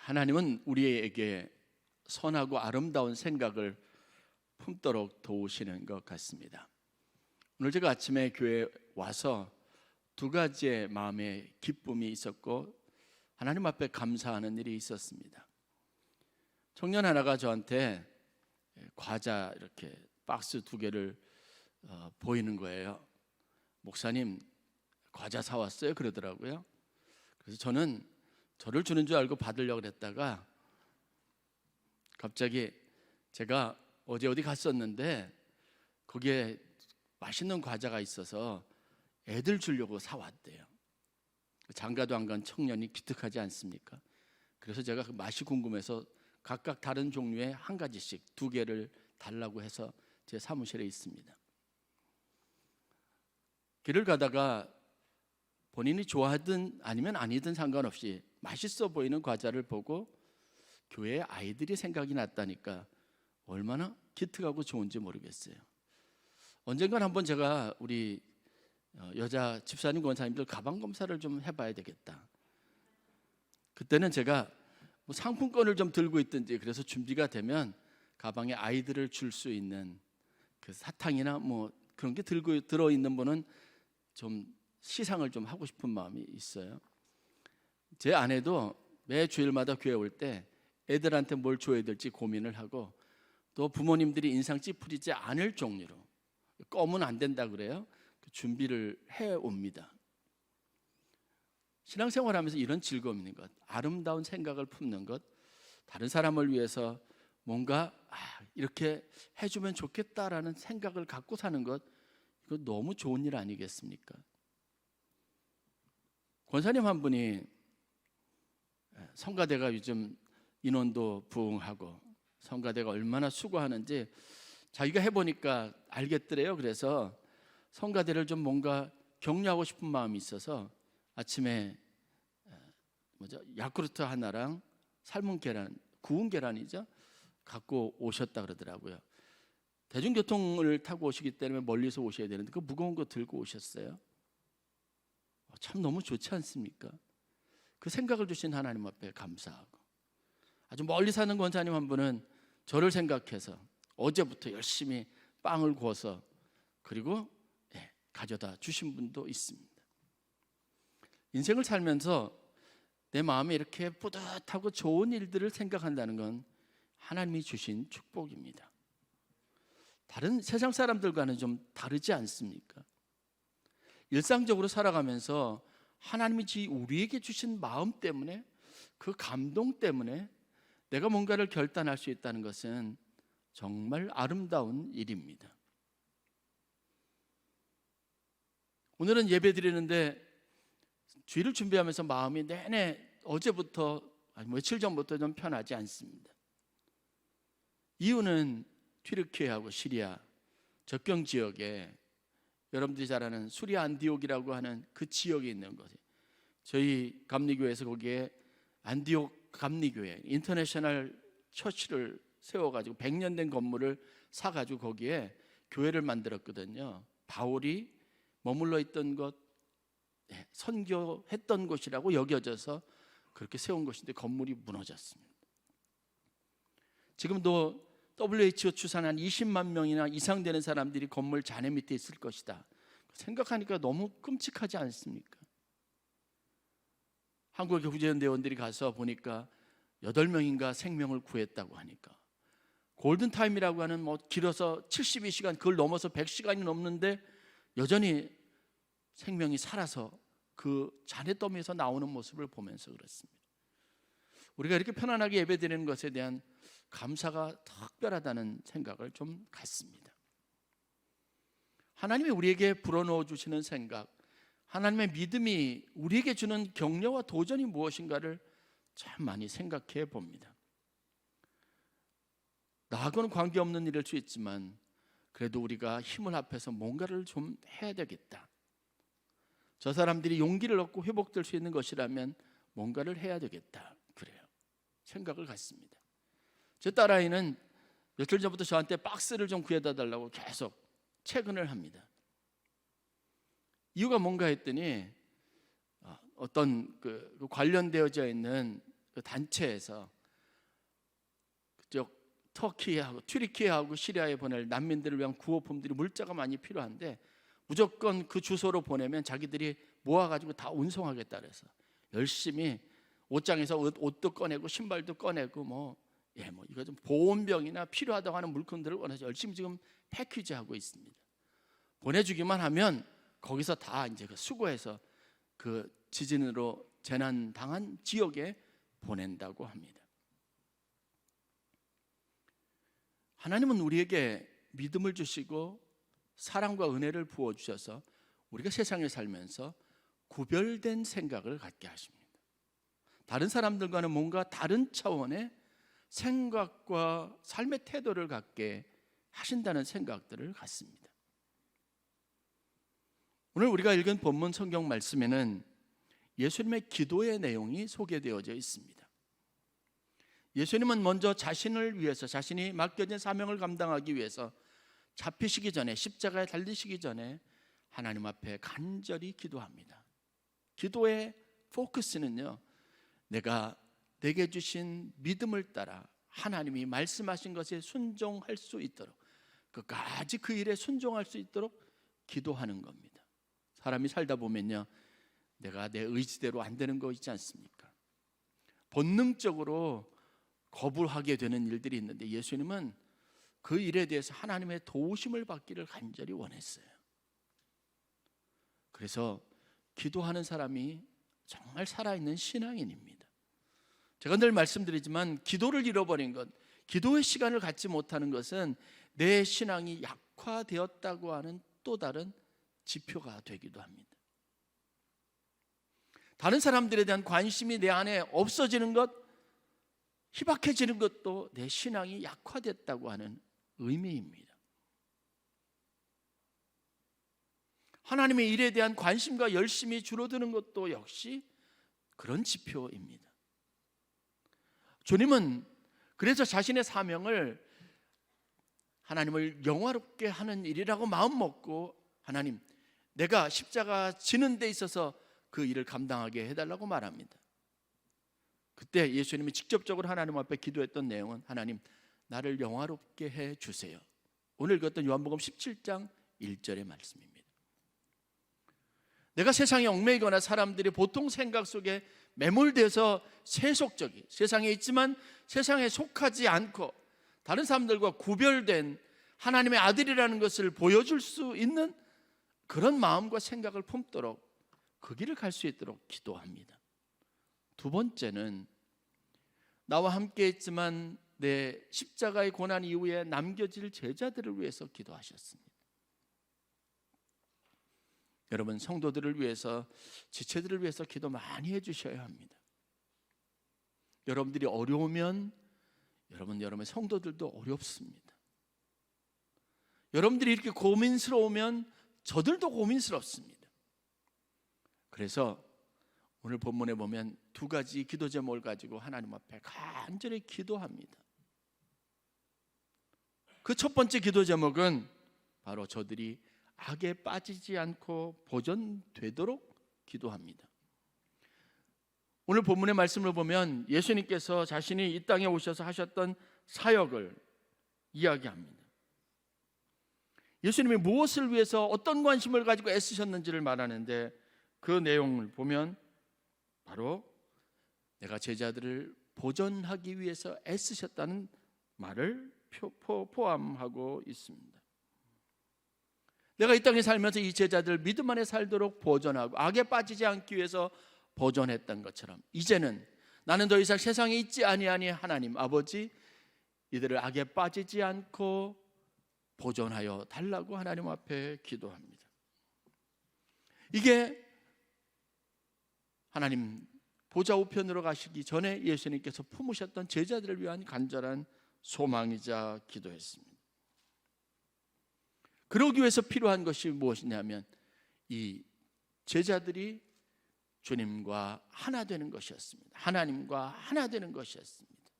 하나님은 우리에게 선하고 아름다운 생각을 품도록 도우시는 것 같습니다. 오늘 제가 아침에 교회에 와서 두 가지의 마음의 기쁨이 있었고 하나님 앞에 감사하는 일이 있었습니다. 청년 하나가 저한테 과자 이렇게 박스 두 개를 보이는 거예요. 목사님, 과자 사왔어요? 그러더라고요. 그래서 저는 저를 주는 줄 알고 받으려고 했다가 갑자기 제가 어제 어디 갔었는데 거기에 맛있는 과자가 있어서 애들 주려고 사왔대요. 장가도 안 간 청년이 기특하지 않습니까? 그래서 제가 그 맛이 궁금해서 각각 다른 종류의 한 가지씩 두 개를 달라고 해서 제 사무실에 있습니다. 길을 가다가 본인이 좋아하든 아니면 아니든 상관없이 맛있어 보이는 과자를 보고 교회에 아이들이 생각이 났다니까 얼마나 기특하고 좋은지 모르겠어요. 언젠간 한번 제가 우리 여자 집사님 권사님들 가방 검사를 좀 해봐야 되겠다. 그때는 제가 뭐 상품권을 좀 들고 있든지 그래서 준비가 되면 가방에 아이들을 줄 수 있는 그 사탕이나 뭐 그런 게 들어있는 분은 좀 시상을 좀 하고 싶은 마음이 있어요. 제 아내도 매 주일마다 교회 올 때 애들한테 뭘 줘야 될지 고민을 하고 또 부모님들이 인상 찌푸리지 않을 종류로 껌은 안 된다 그래요. 준비를 해옵니다. 신앙생활하면서 이런 즐거움 있는 것, 아름다운 생각을 품는 것, 다른 사람을 위해서 뭔가 이렇게 해주면 좋겠다라는 생각을 갖고 사는 것, 이거 너무 좋은 일 아니겠습니까? 권사님 한 분이 성가대가 요즘 인원도 부흥하고 성가대가 얼마나 수고하는지 자기가 해보니까 알겠더래요. 그래서 성가대를 좀 뭔가 격려하고 싶은 마음이 있어서 아침에 야쿠르트 하나랑 삶은 계란, 구운 계란이죠, 갖고 오셨다 그러더라고요. 대중교통을 타고 오시기 때문에 멀리서 오셔야 되는데 그 무거운 거 들고 오셨어요. 참 너무 좋지 않습니까? 그 생각을 주신 하나님 앞에 감사하고, 아주 멀리 사는 권사님 한 분은 저를 생각해서 어제부터 열심히 빵을 구워서 그리고 가져다 주신 분도 있습니다. 인생을 살면서 내 마음에 이렇게 뿌듯하고 좋은 일들을 생각한다는 건 하나님이 주신 축복입니다. 다른 세상 사람들과는 좀 다르지 않습니까? 일상적으로 살아가면서 하나님이 우리에게 주신 마음 때문에, 그 감동 때문에 내가 뭔가를 결단할 수 있다는 것은 정말 아름다운 일입니다. 오늘은 예배 드리는데 주일을 준비하면서 마음이 내내 어제부터 아니 며칠 전부터 좀 편하지 않습니다. 이유는 튀르키예하고 시리아 접경 지역에 여러분들이 잘 아는 수리아 안디옥이라고 하는 그 지역에 있는 것이에요. 저희 감리교회에서 거기에 안디옥 감리교회 인터내셔널 처치를 세워가지고 100년 된 건물을 사가지고 거기에 교회를 만들었거든요. 바울이 머물러 있던 곳, 선교했던 곳이라고 여겨져서 그렇게 세운 것인데 건물이 무너졌습니다. 지금도 WHO 추산한 20만 명이나 이상 되는 사람들이 건물 잔해 밑에 있을 것이다. 생각하니까 너무 끔찍하지 않습니까? 한국의 구제연대원들이 가서 보니까 8명인가 생명을 구했다고 하니까, 골든타임이라고 하는 길어서 72시간, 그걸 넘어서 100시간이 넘는데 여전히 생명이 살아서 그 잔해더미에서 나오는 모습을 보면서 그렇습니다. 우리가 이렇게 편안하게 예배드리는 것에 대한 감사가 특별하다는 생각을 좀 갖습니다. 하나님이 우리에게 불어넣어 주시는 생각, 하나님의 믿음이 우리에게 주는 격려와 도전이 무엇인가를 참 많이 생각해 봅니다. 나하고는 관계없는 일일 수 있지만 그래도 우리가 힘을 합해서 뭔가를 좀 해야 되겠다. 저 사람들이 용기를 얻고 회복될 수 있는 것이라면 뭔가를 해야 되겠다. 그래요. 생각을 갖습니다. 제 딸아이는 며칠 전부터 저한테 박스를 좀 구해다 달라고 계속 채근을 합니다. 이유가 뭔가 했더니 어떤 그 관련되어져 있는 그 단체에서 그쪽 터키하고 튀르키예하고 시리아에 보낼 난민들을 위한 구호품들이 물자가 많이 필요한데 무조건 그 주소로 보내면 자기들이 모아가지고 다 운송하겠다 그래서 열심히 옷장에서 옷도 꺼내고 신발도 꺼내고 이거 좀 보온병이나 필요하다고 하는 물건들을 원해서 열심히 지금 패키지하고 있습니다. 보내주기만 하면 거기서 다 이제 수거해서 그 지진으로 재난 당한 지역에 보낸다고 합니다. 하나님은 우리에게 믿음을 주시고 사랑과 은혜를 부어 주셔서 우리가 세상에 살면서 구별된 생각을 갖게 하십니다. 다른 사람들과는 뭔가 다른 차원의 생각과 삶의 태도를 갖게 하신다는 생각들을 갖습니다. 오늘 우리가 읽은 본문 성경 말씀에는 예수님의 기도의 내용이 소개되어져 있습니다. 예수님은 먼저 자신을 위해서, 자신이 맡겨진 사명을 감당하기 위해서 잡히시기 전에, 십자가에 달리시기 전에 하나님 앞에 간절히 기도합니다. 기도의 포커스는요, 내게 주신 믿음을 따라 하나님이 말씀하신 것에 순종할 수 있도록, 끝까지 그 일에 순종할 수 있도록 기도하는 겁니다. 사람이 살다 보면요, 내가 내 의지대로 안 되는 거 있지 않습니까? 본능적으로 거부하게 되는 일들이 있는데 예수님은 그 일에 대해서 하나님의 도우심을 받기를 간절히 원했어요. 그래서 기도하는 사람이 정말 살아있는 신앙인입니다. 제가 늘 말씀드리지만 기도를 잃어버린 것, 기도의 시간을 갖지 못하는 것은 내 신앙이 약화되었다고 하는 또 다른 지표가 되기도 합니다. 다른 사람들에 대한 관심이 내 안에 없어지는 것, 희박해지는 것도 내 신앙이 약화됐다고 하는 의미입니다. 하나님의 일에 대한 관심과 열심이 줄어드는 것도 역시 그런 지표입니다. 주님은 그래서 자신의 사명을 하나님을 영화롭게 하는 일이라고 마음먹고, 하나님, 내가 십자가 지는 데 있어서 그 일을 감당하게 해달라고 말합니다. 그때 예수님이 직접적으로 하나님 앞에 기도했던 내용은, 하나님, 나를 영화롭게 해주세요. 오늘 읽었던 요한복음 17장 1절의 말씀입니다. 내가 세상에 얽매이거나 사람들이 보통 생각 속에 매몰돼서 세속적인, 세상에 있지만 세상에 속하지 않고 다른 사람들과 구별된 하나님의 아들이라는 것을 보여줄 수 있는 그런 마음과 생각을 품도록 그 길을 갈 수 있도록 기도합니다. 두 번째는 나와 함께 있지만 내 십자가의 고난 이후에 남겨질 제자들을 위해서 기도하셨습니다. 여러분, 성도들을 위해서, 지체들을 위해서 기도 많이 해주셔야 합니다. 여러분들이 어려우면 여러분의 성도들도 어렵습니다. 여러분들이 이렇게 고민스러우면 저들도 고민스럽습니다. 그래서 오늘 본문에 보면 두 가지 기도 제목을 가지고 하나님 앞에 간절히 기도합니다. 그 첫 번째 기도 제목은 바로 저들이 악에 빠지지 않고 보존되도록 기도합니다. 오늘 본문의 말씀을 보면 예수님께서 자신이 이 땅에 오셔서 하셨던 사역을 이야기합니다. 예수님이 무엇을 위해서 어떤 관심을 가지고 애쓰셨는지를 말하는데, 그 내용을 보면 바로 내가 제자들을 보존하기 위해서 애쓰셨다는 말을 포함하고 있습니다. 내가 이 땅에 살면서 이 제자들 믿음 안에 살도록 보존하고 악에 빠지지 않기 위해서 보존했던 것처럼, 이제는 나는 더 이상 세상에 있지 아니하니 하나님 아버지, 이들을 악에 빠지지 않고 보존하여 달라고 하나님 앞에 기도합니다. 이게 하나님 보좌 우편으로 가시기 전에 예수님께서 품으셨던 제자들을 위한 간절한 소망이자 기도였습니다. 그러기 위해서 필요한 것이 무엇이냐면 이 제자들이 주님과 하나 되는 것이었습니다. 하나님과 하나 되는 것이었습니다.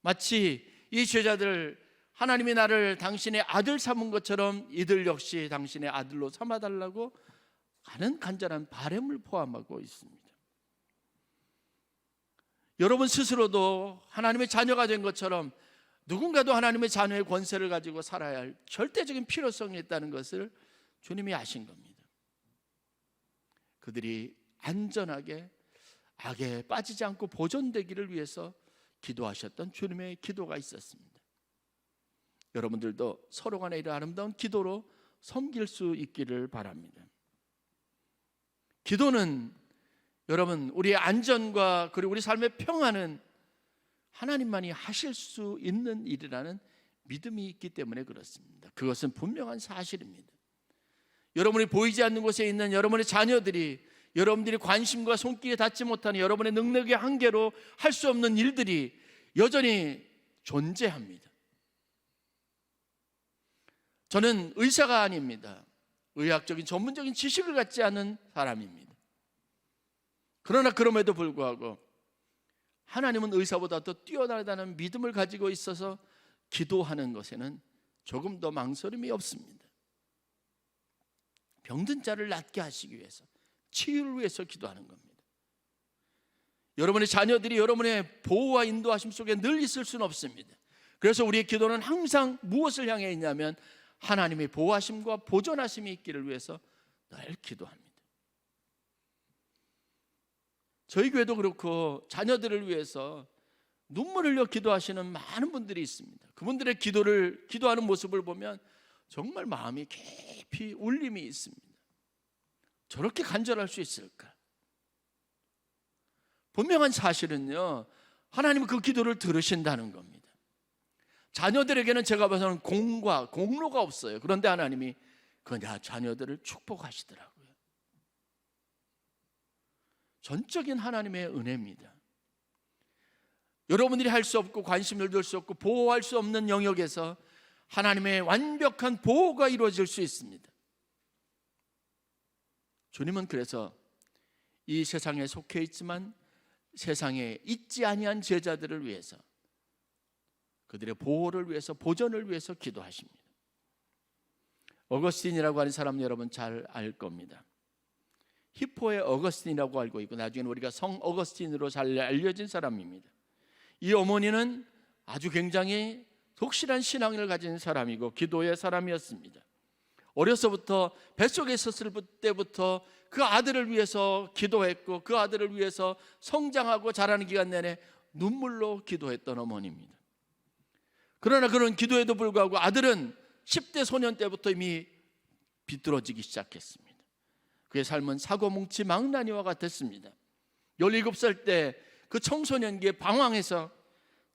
마치 이 제자들, 하나님이 나를 당신의 아들 삼은 것처럼 이들 역시 당신의 아들로 삼아달라고 하는 간절한 바람을 포함하고 있습니다. 여러분 스스로도 하나님의 자녀가 된 것처럼 누군가도 하나님의 자녀의 권세를 가지고 살아야 할 절대적인 필요성이 있다는 것을 주님이 아신 겁니다. 그들이 안전하게 악에 빠지지 않고 보존되기를 위해서 기도하셨던 주님의 기도가 있었습니다. 여러분들도 서로 간에 이런 아름다운 기도로 섬길 수 있기를 바랍니다. 기도는 여러분 우리의 안전과 그리고 우리 삶의 평안은 하나님만이 하실 수 있는 일이라는 믿음이 있기 때문에 그렇습니다. 그것은 분명한 사실입니다. 여러분이 보이지 않는 곳에 있는 여러분의 자녀들이, 여러분들이 관심과 손길에 닿지 못하는 여러분의 능력의 한계로 할 수 없는 일들이 여전히 존재합니다. 저는 의사가 아닙니다. 의학적인 전문적인 지식을 갖지 않은 사람입니다. 그러나 그럼에도 불구하고 하나님은 의사보다 더 뛰어나다는 믿음을 가지고 있어서 기도하는 것에는 조금 더 망설임이 없습니다. 병든 자를 낫게 하시기 위해서, 치유를 위해서 기도하는 겁니다. 여러분의 자녀들이 여러분의 보호와 인도하심 속에 늘 있을 수는 없습니다. 그래서 우리의 기도는 항상 무엇을 향해 있냐면 하나님의 보호하심과 보존하심이 있기를 위해서 늘 기도합니다. 저희 교회도 그렇고 자녀들을 위해서 눈물 흘려 기도하시는 많은 분들이 있습니다. 그분들의 기도하는 모습을 보면 정말 마음이 깊이 울림이 있습니다. 저렇게 간절할 수 있을까? 분명한 사실은요, 하나님은 그 기도를 들으신다는 겁니다. 자녀들에게는 제가 봐서는 공로가 없어요. 그런데 하나님이 그 자녀들을 축복하시더라고요. 전적인 하나님의 은혜입니다. 여러분들이 할 수 없고 관심을 둘 수 없고 보호할 수 없는 영역에서 하나님의 완벽한 보호가 이루어질 수 있습니다. 주님은 그래서 이 세상에 속해 있지만 세상에 있지 아니한 제자들을 위해서, 그들의 보호를 위해서, 보존을 위해서 기도하십니다. 어거스틴이라고 하는 사람 여러분 잘 알 겁니다. 히포의 어거스틴이라고 알고 있고 나중에는 우리가 성 어거스틴으로 잘 알려진 사람입니다. 이 어머니는 아주 굉장히 독실한 신앙을 가진 사람이고 기도의 사람이었습니다. 어려서부터 뱃속에 있었을 때부터 그 아들을 위해서 기도했고 그 아들을 위해서 성장하고 자라는 기간 내내 눈물로 기도했던 어머니입니다. 그러나 그런 기도에도 불구하고 아들은 10대 소년 때부터 이미 비뚤어지기 시작했습니다. 그의 삶은 사고뭉치 망나니와 같았습니다. 17살 때 그 청소년기에 방황해서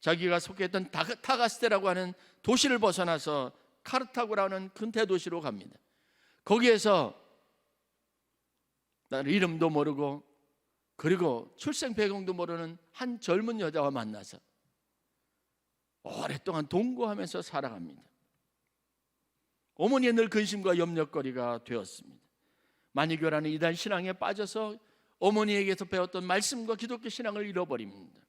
자기가 속했던 타가스테라고 하는 도시를 벗어나서 카르타고라는 큰 대도시로 갑니다. 거기에서 나는 이름도 모르고 그리고 출생 배경도 모르는 한 젊은 여자와 만나서 오랫동안 동거하면서 살아갑니다. 어머니의 늘 근심과 염려거리가 되었습니다. 만이교라는 이단 신앙에 빠져서 어머니에게서 배웠던 말씀과 기독교 신앙을 잃어버립니다.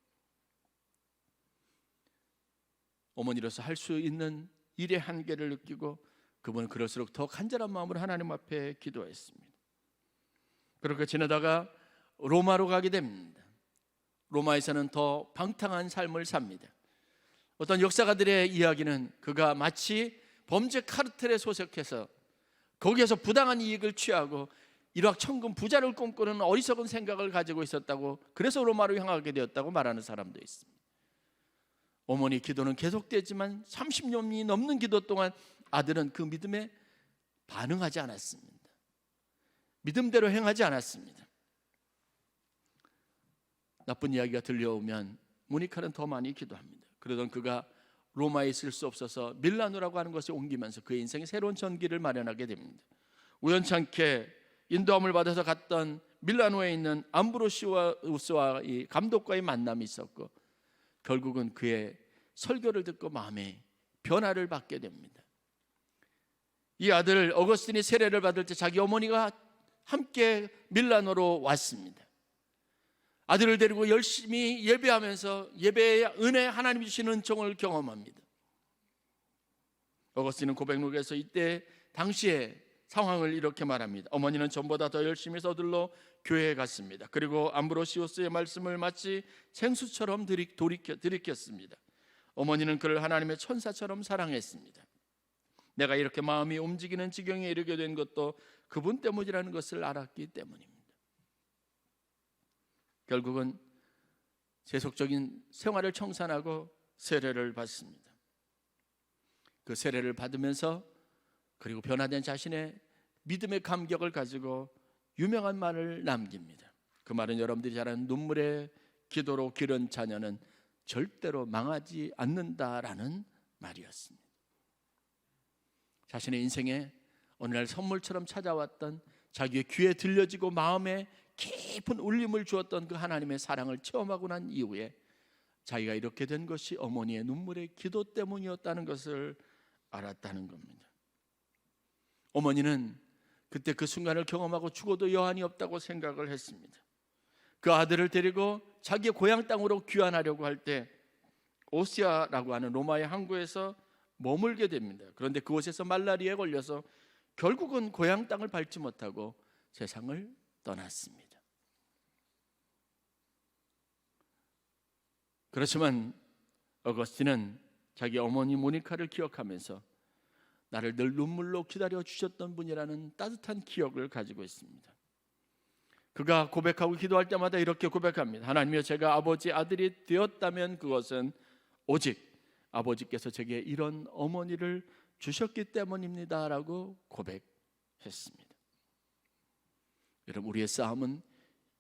어머니로서 할 수 있는 일의 한계를 느끼고 그분은 그럴수록 더 간절한 마음으로 하나님 앞에 기도했습니다. 그렇게 지내다가 로마로 가게 됩니다. 로마에서는 더 방탕한 삶을 삽니다. 어떤 역사가들의 이야기는 그가 마치 범죄 카르텔에 소속해서 거기에서 부당한 이익을 취하고 일확천금 부자를 꿈꾸는 어리석은 생각을 가지고 있었다고, 그래서 로마로 향하게 되었다고 말하는 사람도 있습니다. 어머니 기도는 계속되지만 30년이 넘는 기도 동안 아들은 그 믿음에 반응하지 않았습니다. 믿음대로 행하지 않았습니다. 나쁜 이야기가 들려오면 모니카는 더 많이 기도합니다. 그러던 그가 로마에 있을 수 없어서 밀라노라고 하는 것에 옮기면서 그의 인생에 새로운 전기를 마련하게 됩니다. 우연찮게 인도함을 받아서 갔던 밀라노에 있는 암브로시우스와 이 감독과의 만남이 있었고 결국은 그의 설교를 듣고 마음에 변화를 받게 됩니다. 이 아들 어거스틴이 세례를 받을 때 자기 어머니가 함께 밀라노로 왔습니다. 아들을 데리고 열심히 예배하면서 예배의 은혜, 하나님 주시는 은총을 경험합니다. 어거스틴은 고백록에서 이때 당시에 상황을 이렇게 말합니다. 어머니는 전보다 더 열심히 서둘러 교회에 갔습니다. 그리고 암브로시오스의 말씀을 마치 생수처럼 들이켰습니다. 어머니는 그를 하나님의 천사처럼 사랑했습니다. 내가 이렇게 마음이 움직이는 지경에 이르게 된 것도 그분 때문이라는 것을 알았기 때문입니다. 결국은 세속적인 생활을 청산하고 세례를 받습니다. 그 세례를 받으면서 그리고 변화된 자신의 믿음의 감격을 가지고 유명한 말을 남깁니다. 그 말은 여러분들이 잘 아는 눈물의 기도로 기른 자녀는 절대로 망하지 않는다라는 말이었습니다. 자신의 인생에 어느 날 선물처럼 찾아왔던 자기의 귀에 들려지고 마음에 깊은 울림을 주었던 그 하나님의 사랑을 체험하고 난 이후에 자기가 이렇게 된 것이 어머니의 눈물의 기도 때문이었다는 것을 알았다는 겁니다. 어머니는 그때 그 순간을 경험하고 죽어도 여한이 없다고 생각을 했습니다. 그 아들을 데리고 자기의 고향 땅으로 귀환하려고 할 때 오시아라고 하는 로마의 항구에서 머물게 됩니다. 그런데 그곳에서 말라리아에 걸려서 결국은 고향 땅을 밟지 못하고 세상을 떠났습니다. 그렇지만 어거스틴은 자기 어머니 모니카를 기억하면서 나를 늘 눈물로 기다려 주셨던 분이라는 따뜻한 기억을 가지고 있습니다. 그가 고백하고 기도할 때마다 이렇게 고백합니다. 하나님이여, 제가 아버지 아들이 되었다면 그것은 오직 아버지께서 제게 이런 어머니를 주셨기 때문입니다 라고 고백했습니다. 여러분, 우리의 싸움은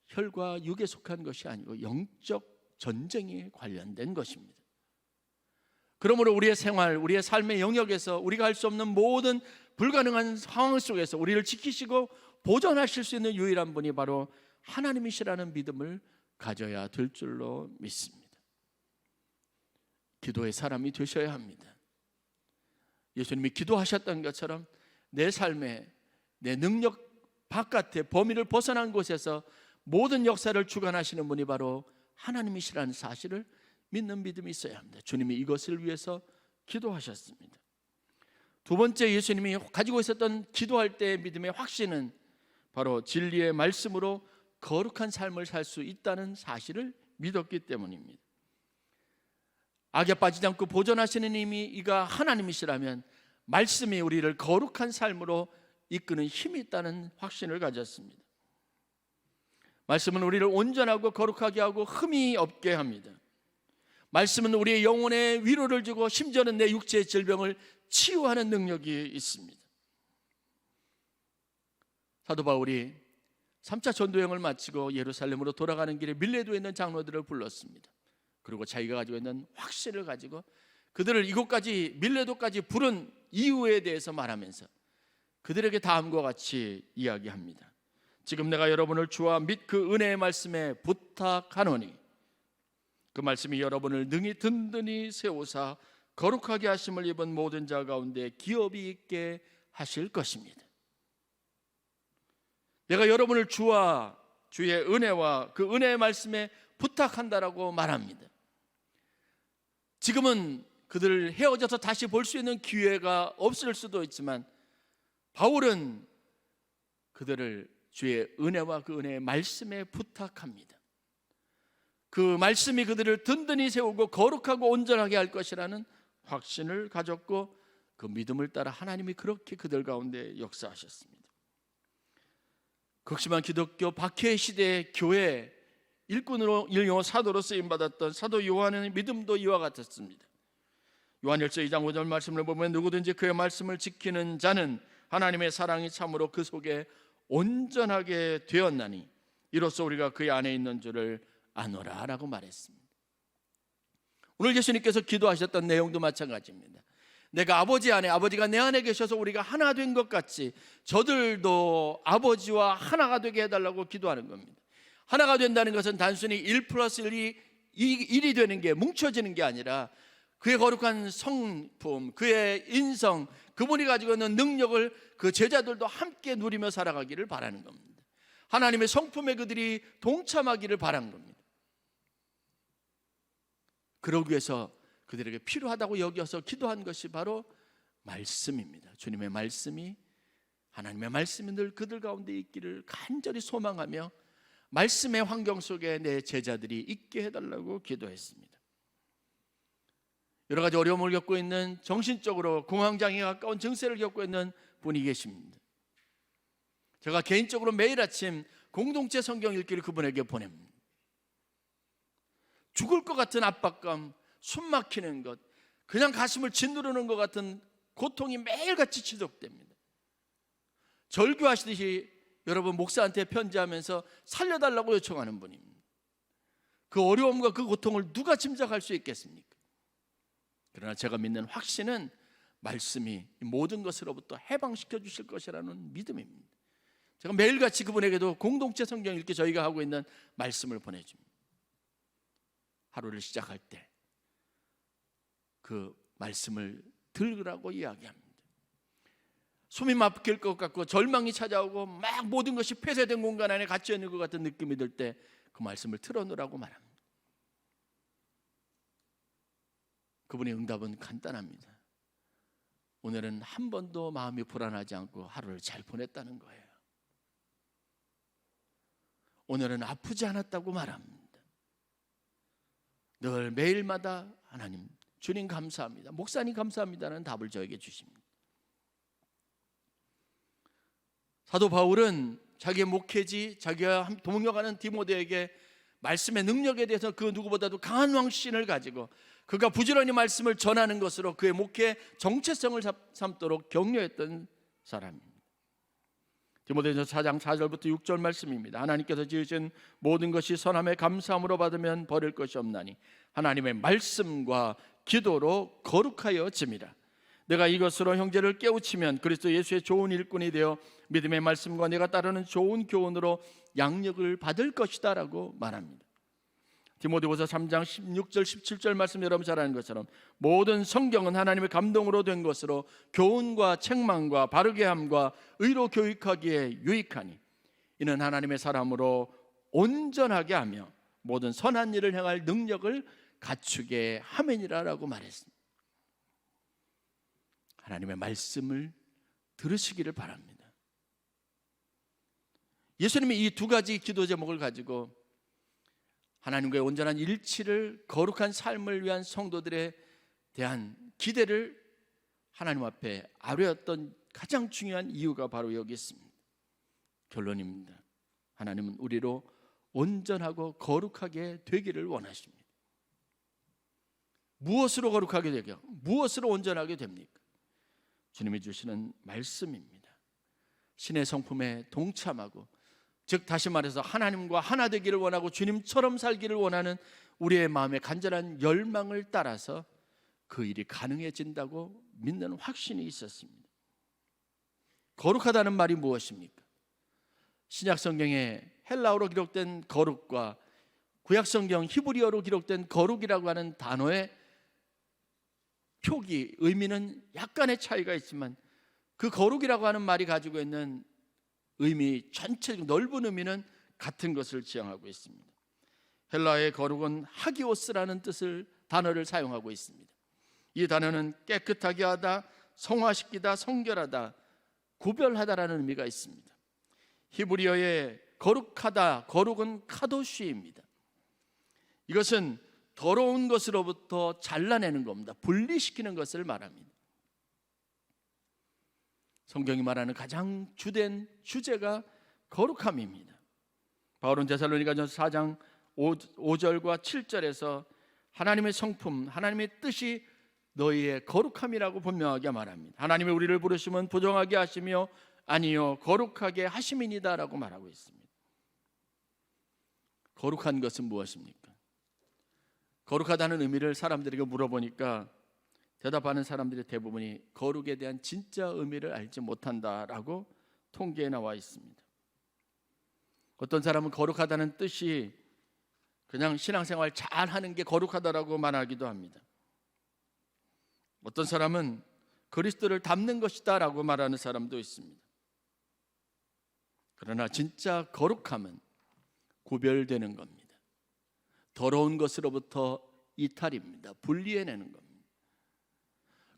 혈과 육에 속한 것이 아니고 영적 전쟁에 관련된 것입니다. 그러므로 우리의 생활, 우리의 삶의 영역에서 우리가 할 수 없는 모든 불가능한 상황 속에서 우리를 지키시고 보존하실 수 있는 유일한 분이 바로 하나님이시라는 믿음을 가져야 될 줄로 믿습니다. 기도의 사람이 되셔야 합니다. 예수님이 기도하셨던 것처럼 내 삶에 내 능력 바깥의 범위를 벗어난 곳에서 모든 역사를 주관하시는 분이 바로 하나님이시라는 사실을 믿는 믿음이 있어야 합니다. 주님이 이것을 위해서 기도하셨습니다. 두 번째, 예수님이 가지고 있었던 기도할 때의 믿음의 확신은 바로 진리의 말씀으로 거룩한 삶을 살 수 있다는 사실을 믿었기 때문입니다. 악에 빠지지 않고 보존하시는 이가 하나님이시라면 말씀이 우리를 거룩한 삶으로 이끄는 힘이 있다는 확신을 가졌습니다. 말씀은 우리를 온전하고 거룩하게 하고 흠이 없게 합니다. 말씀은 우리의 영혼에 위로를 주고 심지어는 내 육체의 질병을 치유하는 능력이 있습니다. 사도 바울이 3차 전도여행을 마치고 예루살렘으로 돌아가는 길에 밀레도에 있는 장로들을 불렀습니다. 그리고 자기가 가지고 있는 확신을 가지고 그들을 이곳까지 밀레도까지 부른 이유에 대해서 말하면서 그들에게 다음과 같이 이야기합니다. 지금 내가 여러분을 주와 및 그 은혜의 말씀에 부탁하노니 그 말씀이 여러분을 능히 든든히 세우사 거룩하게 하심을 입은 모든 자 가운데 기업이 있게 하실 것입니다. 내가 여러분을 주와 주의 은혜와 그 은혜의 말씀에 부탁한다라고 말합니다. 지금은 그들을 헤어져서 다시 볼 수 있는 기회가 없을 수도 있지만 바울은 그들을 주의 은혜와 그 은혜의 말씀에 부탁합니다. 그 말씀이 그들을 든든히 세우고 거룩하고 온전하게 할 것이라는 확신을 가졌고 그 믿음을 따라 하나님이 그렇게 그들 가운데 역사하셨습니다. 극심한 기독교 박해 시대의 교회 일꾼으로 일용 사도로 쓰임받았던 사도 요한의 믿음도 이와 같았습니다. 요한일서 2장 5절 말씀을 보면 누구든지 그의 말씀을 지키는 자는 하나님의 사랑이 참으로 그 속에 온전하게 되었나니 이로써 우리가 그의 안에 있는 줄을 아노라 라고 말했습니다. 오늘 예수님께서 기도하셨던 내용도 마찬가지입니다. 내가 아버지 안에, 아버지가 내 안에 계셔서 우리가 하나 된 것 같이 저들도 아버지와 하나가 되게 해달라고 기도하는 겁니다. 하나가 된다는 것은 단순히 1 플러스 1이 되는 게, 뭉쳐지는 게 아니라 그의 거룩한 성품, 그의 인성, 그분이 가지고 있는 능력을 그 제자들도 함께 누리며 살아가기를 바라는 겁니다. 하나님의 성품에 그들이 동참하기를 바란 겁니다. 그러기 위해서 그들에게 필요하다고 여겨서 기도한 것이 바로 말씀입니다. 주님의 말씀이 하나님의 말씀이 늘 그들 가운데 있기를 간절히 소망하며 말씀의 환경 속에 내 제자들이 있게 해달라고 기도했습니다. 여러 가지 어려움을 겪고 있는, 정신적으로 공황장애에 가까운 증세를 겪고 있는 분이 계십니다. 제가 개인적으로 매일 아침 공동체 성경 읽기를 그분에게 보냅니다. 죽을 것 같은 압박감, 숨 막히는 것, 그냥 가슴을 짓누르는 것 같은 고통이 매일같이 지속됩니다. 절규하시듯이 여러분 목사한테 편지하면서 살려달라고 요청하는 분입니다. 그 어려움과 그 고통을 누가 짐작할 수 있겠습니까? 그러나 제가 믿는 확신은 말씀이 모든 것으로부터 해방시켜 주실 것이라는 믿음입니다. 제가 매일같이 그분에게도 공동체 성경 읽기 저희가 하고 있는 말씀을 보내줍니다. 하루를 시작할 때 그 말씀을 들으라고 이야기합니다. 숨이 막힐 것 같고 절망이 찾아오고 막 모든 것이 폐쇄된 공간 안에 갇혀 있는 것 같은 느낌이 들 때 그 말씀을 틀어놓으라고 말합니다. 그분의 응답은 간단합니다. 오늘은 한 번도 마음이 불안하지 않고 하루를 잘 보냈다는 거예요. 오늘은 아프지 않았다고 말합니다. 늘 매일마다 하나님, 주님 감사합니다, 목사님 감사합니다라는 답을 저에게 주십니다. 사도 바울은 자기의 목회지, 자기와 동역하는 디모데에게 말씀의 능력에 대해서 그 누구보다도 강한 확신을 가지고 그가 부지런히 말씀을 전하는 것으로 그의 목회 정체성을 삼도록 격려했던 사람입니다. 디모데전서 4장 4절부터 6절 말씀입니다. 하나님께서 지으신 모든 것이 선함에 감사함으로 받으면 버릴 것이 없나니 하나님의 말씀과 기도로 거룩하여 짐이라. 내가 이것으로 형제를 깨우치면 그리스도 예수의 좋은 일꾼이 되어 믿음의 말씀과 내가 따르는 좋은 교훈으로 양육을 받을 것이다 라고 말합니다. 디모데후서 3장 16절 17절 말씀 여러분 잘 아는 것처럼 모든 성경은 하나님의 감동으로 된 것으로 교훈과 책망과 바르게 함과 의로 교육하기에 유익하니 이는 하나님의 사람으로 온전하게 하며 모든 선한 일을 행할 능력을 갖추게 함이니라 라고 말했습니다. 하나님의 말씀을 들으시기를 바랍니다. 예수님이 이 두 가지 기도 제목을 가지고 하나님과의 온전한 일치를, 거룩한 삶을 위한 성도들에 대한 기대를 하나님 앞에 아뢰었던 가장 중요한 이유가 바로 여기 있습니다. 결론입니다. 하나님은 우리로 온전하고 거룩하게 되기를 원하십니다. 무엇으로 거룩하게 되게, 무엇으로 온전하게 됩니까? 주님이 주시는 말씀입니다. 신의 성품에 동참하고, 즉 다시 말해서 하나님과 하나 되기를 원하고 주님처럼 살기를 원하는 우리의 마음의 간절한 열망을 따라서 그 일이 가능해진다고 믿는 확신이 있었습니다. 거룩하다는 말이 무엇입니까? 신약 성경에 헬라어로 기록된 거룩과 구약 성경 히브리어로 기록된 거룩이라고 하는 단어의 표기, 의미는 약간의 차이가 있지만 그 거룩이라고 하는 말이 가지고 있는 의미, 전체적 넓은 의미는 같은 것을 지향하고 있습니다. 헬라어의 거룩은 하기오스라는 단어를 사용하고 있습니다. 이 단어는 깨끗하게 하다, 성화시키다, 성결하다, 구별하다라는 의미가 있습니다. 히브리어의 거룩하다, 거룩은 카도시입니다. 이것은 더러운 것으로부터 잘라내는 겁니다. 분리시키는 것을 말합니다. 성경이 말하는 가장 주된 주제가 거룩함입니다. 바울은 데살로니가전서 4장 5절과 7절에서 하나님의 성품, 하나님의 뜻이 너희의 거룩함이라고 분명하게 말합니다. 하나님이 우리를 부르시면 부정하게 하시며 아니요 거룩하게 하심이니다 라고 말하고 있습니다. 거룩한 것은 무엇입니까? 거룩하다는 의미를 사람들에게 물어보니까 대답하는 사람들의 대부분이 거룩에 대한 진짜 의미를 알지 못한다라고 통계에 나와 있습니다. 어떤 사람은 거룩하다는 뜻이 그냥 신앙생활 잘하는 게 거룩하다라고 말하기도 합니다. 어떤 사람은 그리스도를 닮는 것이다 라고 말하는 사람도 있습니다. 그러나 진짜 거룩함은 구별되는 겁니다. 더러운 것으로부터 이탈입니다. 분리해내는 겁니다.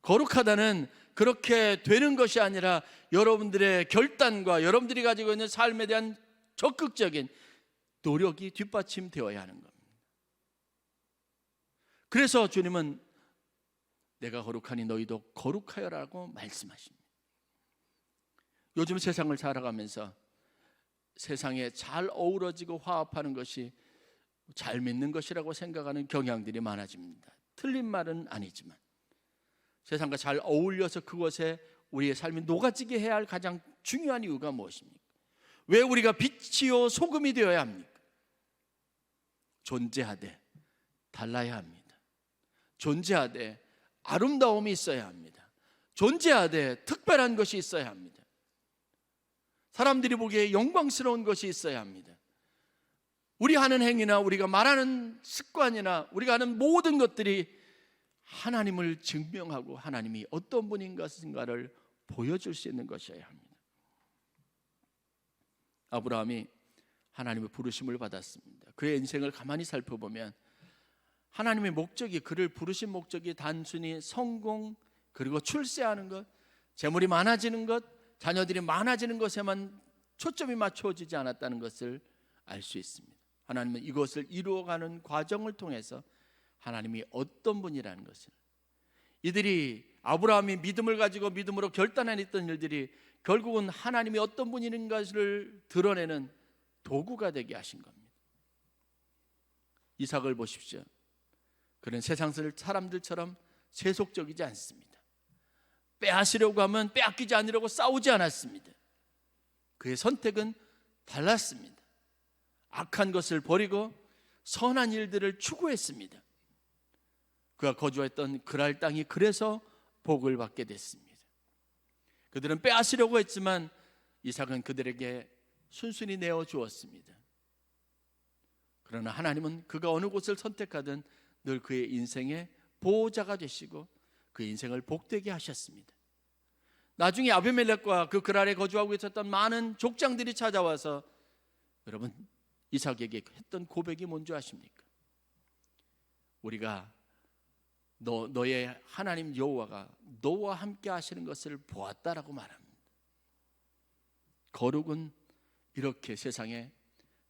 거룩하다는 그렇게 되는 것이 아니라 여러분들의 결단과 여러분들이 가지고 있는 삶에 대한 적극적인 노력이 뒷받침되어야 하는 겁니다. 그래서 주님은 내가 거룩하니 너희도 거룩하여라고 말씀하십니다. 요즘 세상을 살아가면서 세상에 잘 어우러지고 화합하는 것이 잘 믿는 것이라고 생각하는 경향들이 많아집니다. 틀린 말은 아니지만 세상과 잘 어울려서 그것에 우리의 삶이 녹아지게 해야 할 가장 중요한 이유가 무엇입니까? 왜 우리가 빛이요 소금이 되어야 합니까? 존재하되 달라야 합니다. 존재하되 아름다움이 있어야 합니다. 존재하되 특별한 것이 있어야 합니다. 사람들이 보기에 영광스러운 것이 있어야 합니다. 우리 하는 행위나 우리가 말하는 습관이나 우리가 하는 모든 것들이 하나님을 증명하고 하나님이 어떤 분인가를 보여줄 수 있는 것이어야 합니다. 아브라함이 하나님의 부르심을 받았습니다. 그의 인생을 가만히 살펴보면 하나님의 목적이, 그를 부르신 목적이 단순히 성공 그리고 출세하는 것, 재물이 많아지는 것, 자녀들이 많아지는 것에만 초점이 맞춰지지 않았다는 것을 알 수 있습니다. 하나님은 이것을 이루어가는 과정을 통해서 하나님이 어떤 분이라는 것을, 이들이 아브라함이 믿음을 가지고 믿음으로 결단했던 일들이 결국은 하나님이 어떤 분인가를 드러내는 도구가 되게 하신 겁니다. 이삭을 보십시오. 그는 세상 사람들처럼 세속적이지 않습니다. 빼앗으려고 하면 빼앗기지 않으려고 싸우지 않았습니다. 그의 선택은 달랐습니다. 악한 것을 버리고 선한 일들을 추구했습니다. 그가 거주했던 그랄 땅이 그래서 복을 받게 됐습니다. 그들은 빼앗으려고 했지만 이삭은 그들에게 순순히 내어주었습니다. 그러나 하나님은 그가 어느 곳을 선택하든 늘 그의 인생의 보호자가 되시고 그 인생을 복되게 하셨습니다. 나중에 아비멜렉과 그 그랄에 거주하고 있었던 많은 족장들이 찾아와서 여러분 이삭에게 했던 고백이 뭔지 아십니까? 우리가 너의 하나님 여호와가 너와 함께 하시는 것을 보았다라고 말합니다. 거룩은 이렇게 세상에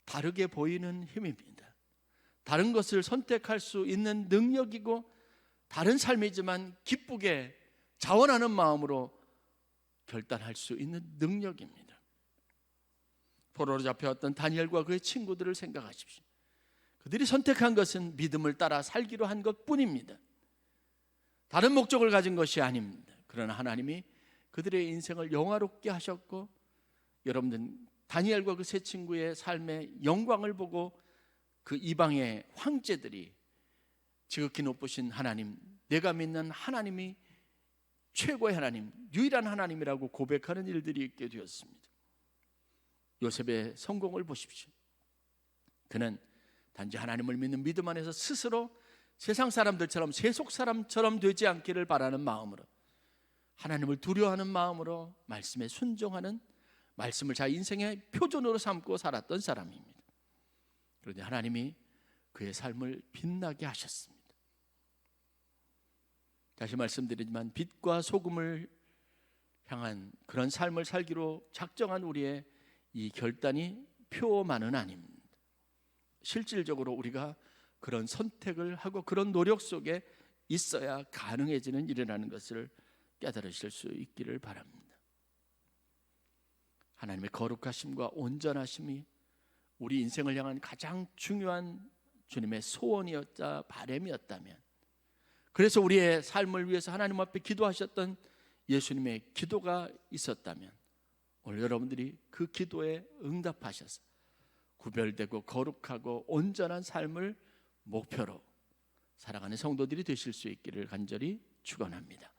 다르게 보이는 힘입니다. 다른 것을 선택할 수 있는 능력이고 다른 삶이지만 기쁘게 자원하는 마음으로 결단할 수 있는 능력입니다. 포로로 잡혀왔던 다니엘과 그의 친구들을 생각하십시오. 그들이 선택한 것은 믿음을 따라 살기로 한 것뿐입니다. 다른 목적을 가진 것이 아닙니다. 그러나 하나님이 그들의 인생을 영화롭게 하셨고, 여러분들 다니엘과 그 세 친구의 삶의 영광을 보고 그 이방의 황제들이 지극히 높으신 하나님, 내가 믿는 하나님이 최고의 하나님, 유일한 하나님이라고 고백하는 일들이 있게 되었습니다. 요셉의 성공을 보십시오. 그는 단지 하나님을 믿는 믿음 안에서 스스로 세상 사람들처럼 세속 사람처럼 되지 않기를 바라는 마음으로, 하나님을 두려워하는 마음으로 말씀에 순종하는, 말씀을 자기 인생의 표준으로 삼고 살았던 사람입니다. 그런데 하나님이 그의 삶을 빛나게 하셨습니다. 다시 말씀드리지만 빛과 소금을 향한 그런 삶을 살기로 작정한 우리의 이 결단이 표만은 아닙니다. 실질적으로 우리가 그런 선택을 하고 그런 노력 속에 있어야 가능해지는 일이라는 것을 깨달으실 수 있기를 바랍니다. 하나님의 거룩하심과 온전하심이 우리 인생을 향한 가장 중요한 주님의 소원이었자 바람이었다면, 그래서 우리의 삶을 위해서 하나님 앞에 기도하셨던 예수님의 기도가 있었다면, 오늘 여러분들이 그 기도에 응답하셔서 구별되고 거룩하고 온전한 삶을 목표로 살아가는 성도들이 되실 수 있기를 간절히 축원합니다.